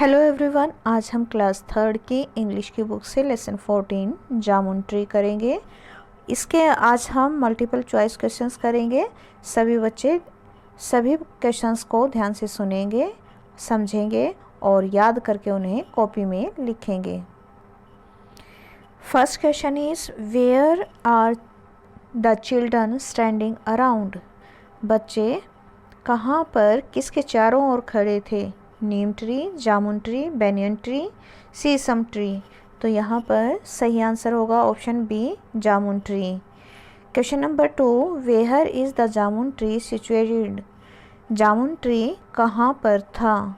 Hello everyone, आज हम class third की इंग्लिश की बुक से लेसन 14 जामुन ट्री करेंगे। इसके आज हम मल्टीपल चॉइस क्वेश्चंस करेंगे। सभी बच्चे सभी क्वेश्चंस को ध्यान से सुनेंगे, समझेंगे और याद करके उन्हें कॉपी में लिखेंगे। First question is where are the children standing around. बच्चे कहाँ पर किसके चारों ओर खड़े थे? Neem tree, jamun tree, banyan tree, shisham tree. तो यहाँ पर सही आंसर होगा option B, jamun tree. Question number 2, where is the jamun tree situated. Jamun tree कहाँ पर था?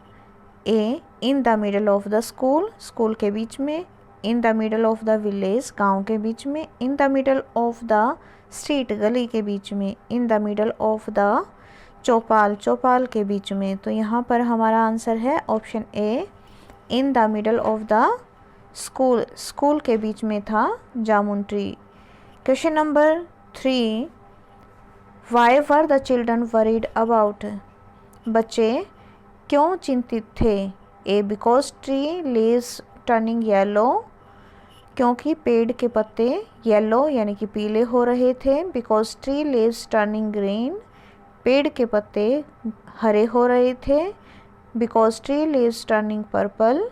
A in the middle of the school, school के बीच में। In the middle of the village, गांव के बीच में। In the middle of the street, गली के बीच में। In the middle of the chaupal, चौपाल के बीच में। तो यहाँ पर हमारा आंसर है option A, in the middle of the school, school के बीच में था jamun tree. Question number 3, why were the children worried about. बच्चे क्यों चिंतित थे? A because tree leaves turning yellow, क्योंकि पेड़ के पत्ते येलो यानी कि पीले हो रहे थे। Because tree leaves turning green, पेड़ के पत्ते हरे हो रहे थे। Because tree leaves turning purple,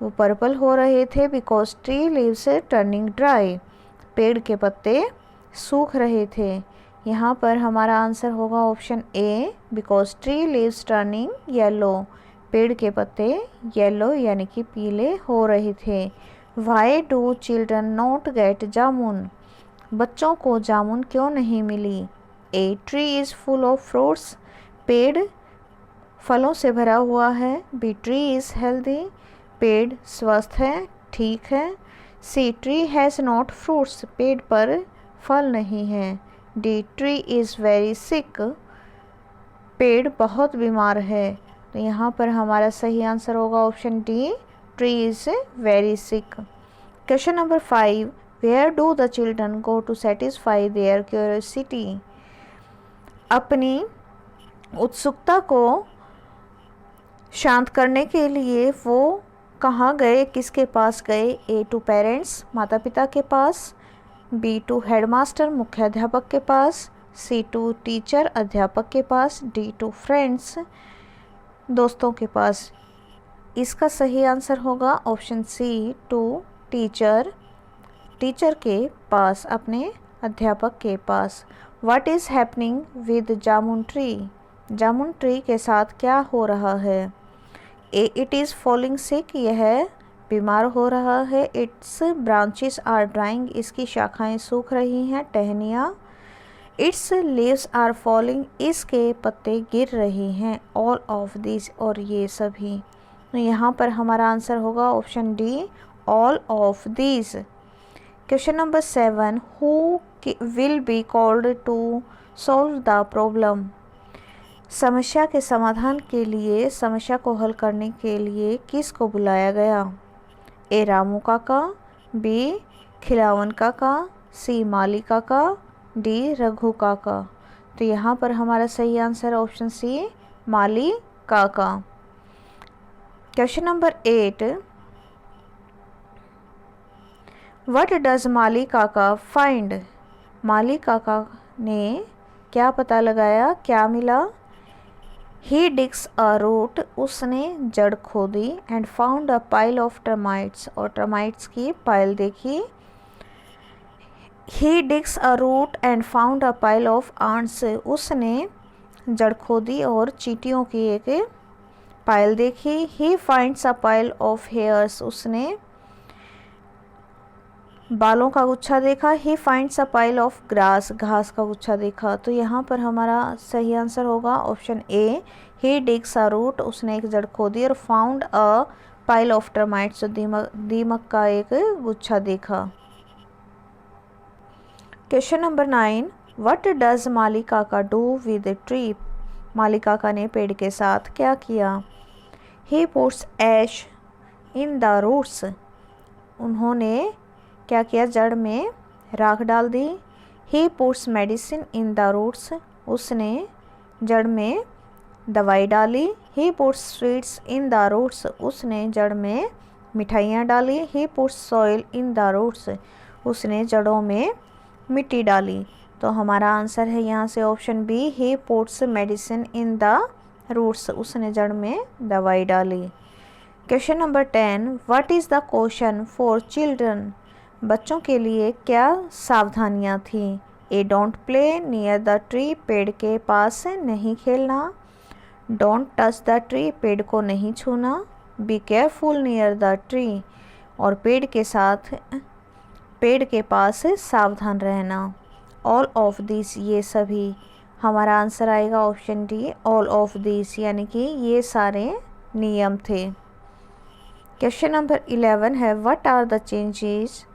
वो पर्पल हो रहे थे। Because tree leaves turning dry, पेड़ के पत्ते सूख रहे थे। यहाँ पर हमारा आंसर होगा option A, because tree leaves turning yellow, पेड़ के पत्ते येलो यानी कि पीले हो रहे थे। Why do children not get jamun. बच्चों को जामुन क्यों नहीं मिली? A tree is full of fruits, पेड़ फलों से भरा हुआ है। बी ट्री इज़ हेल्दी, पेड़ स्वस्थ है, ठीक है। सी ट्री हैज़ नॉट फ्रूट्स, पेड़ पर फल नहीं है। डी ट्री इज़ वेरी सिक, पेड़ बहुत बीमार है। तो यहाँ पर हमारा सही आंसर होगा option D, tree is very sick. Question number 5, where do the children go to satisfy their curiosity. अपनी उत्सुकता को शांत करने के लिए वो कहाँ गए, किसके पास गए? ए टू पेरेंट्स, माता पिता के पास। बी टू हेडमास्टर, मुख्याध्यापक के पास। सी टू टीचर, अध्यापक के पास। डी टू फ्रेंड्स, दोस्तों के पास। इसका सही आंसर होगा option C, to teacher, teacher के पास, अपने अध्यापक के पास। What is happening with jamun tree. Jamun tree के साथ क्या हो रहा है? A it is falling sick, यह बीमार हो रहा है। इट्स ब्रांचेस आर ड्राइंग, इसकी शाखाएं सूख रही हैं, टहनियाँ। इट्स लीव्स आर फॉलिंग, इसके पत्ते गिर रहे हैं। ऑल ऑफ दिस, और ये सभी। तो यहाँ पर हमारा आंसर होगा option D, all of this. Question number 7, who will be called to solve the problem. समस्या के समाधान के लिए, समस्या को हल करने के लिए किसको बुलाया गया? ए रामू काका, बी खिलावन काका, सी माली काका, डी रघु काका। तो यहाँ पर हमारा सही आंसर ऑप्शन सी, माली काका। Question number 8, what does Mali काका फाइंड। माली काका ने क्या पता लगाया, क्या मिला? ही डिग्स अ रूट, उसने जड़ खोदी। And found a pile of termites, और टर्माइट्स की पाइल देखी। He digs a root and found a pile of ants, उसने जड़ खोदी और चींटियों की एक पाइल देखी। He finds a pile of hairs, उसने बालों का गुच्छा देखा। He finds a pile of grass, घास का गुच्छा देखा। तो यहाँ पर हमारा सही आंसर होगा option A, he digs a root, उसने एक जड़ खोदी। और found a pile of termites, दीमक का एक गुच्छा देखा। Question number 9, what does Mali Kaka do with tree. माली काका ने पेड़ के साथ क्या किया? He puts ash in the roots, उन्होंने क्या किया? जड़ में राख डाल दी। He puts medicine in the roots, उसने जड़ में दवाई डाली। He puts sweets in the roots, उसने जड़ में मिठाइयाँ डाली। He puts soil in the roots, उसने जड़ों में मिट्टी डाली। तो हमारा आंसर है यहाँ से option B, he puts medicine in the roots, उसने जड़ में दवाई डाली। Question number 10, what is the question for children, बच्चों के लिए क्या सावधानियाँ थीं। A don't play near the tree, पेड़ के पास नहीं खेलना। डोंट टच द ट्री, पेड़ को नहीं छूना। Be careful near the tree, और पेड़ के पास सावधान रहना। ऑल ऑफ दिस, ये सभी। हमारा आंसर आएगा option D, all of this, यानी कि ये सारे नियम थे। क्वेश्चन नंबर 11 है, what are the changes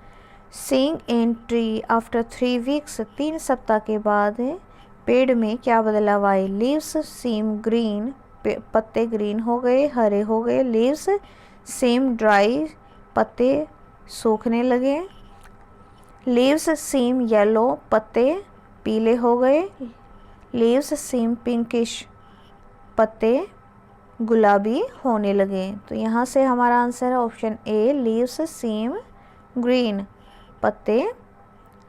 seeing in tree after 3 weeks, 3 सप्ताह के बाद पेड़ में क्या बदलाव आए। लीव्स सीम ग्रीन, पत्ते ग्रीन हो गए, हरे हो गए। लीव्स सीम ड्राई, पत्ते सूखने लगे। लीव्स सीम येलो, पत्ते पीले हो गए। लीव्स सीम पिंकिश, पत्ते गुलाबी होने लगे। तो यहाँ से हमारा आंसर है option A, leaves seem green, पत्ते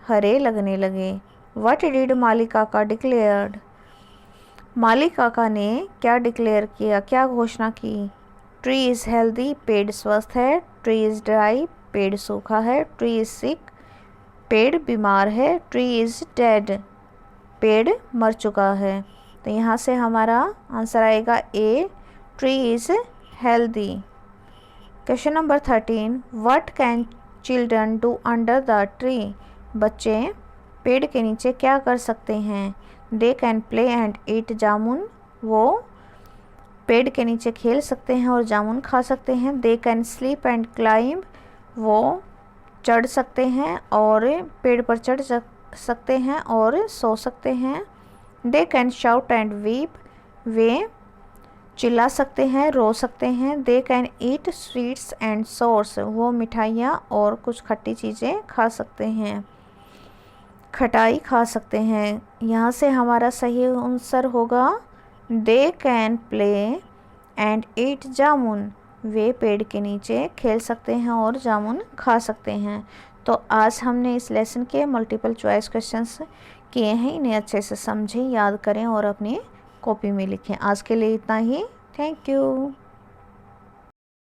हरे लगने लगे। व्हाट डिड माली काका डिक्लेयर्ड, माली काका ने क्या डिक्लेयर किया, क्या घोषणा की। ट्री इज़ हेल्दी, पेड़ स्वस्थ है। ट्री इज़ ड्राई, पेड़ सूखा है। ट्री इज़ सिक, पेड़ बीमार है। ट्री इज़ डेड, पेड़ मर चुका है। तो यहाँ से हमारा आंसर आएगा A, tree is healthy. Question number 13, what can children do under the tree, बच्चे पेड़ के नीचे क्या कर सकते हैं। They can play and eat jamun, वो पेड़ के नीचे खेल सकते हैं और जामुन खा सकते हैं। They can sleep and climb, वो चढ़ सकते हैं और पेड़ पर चढ़ सकते हैं और सो सकते हैं। They can shout and weep, वे चिल्ला सकते हैं, रो सकते हैं। They can eat sweets and sours, वो मिठाइयाँ और कुछ खट्टी चीज़ें खा सकते हैं, खटाई खा सकते हैं। यहाँ से हमारा सही आंसर होगा they can play and eat jamun, वे पेड़ के नीचे खेल सकते हैं और जामुन खा सकते हैं। तो आज हमने इस लेसन के मल्टीपल चॉइस क्वेश्चंस किए हैं, इन्हें अच्छे से समझें, याद करें और अपनी कॉपी में लिखें। आज के लिए इतना ही। Thank you.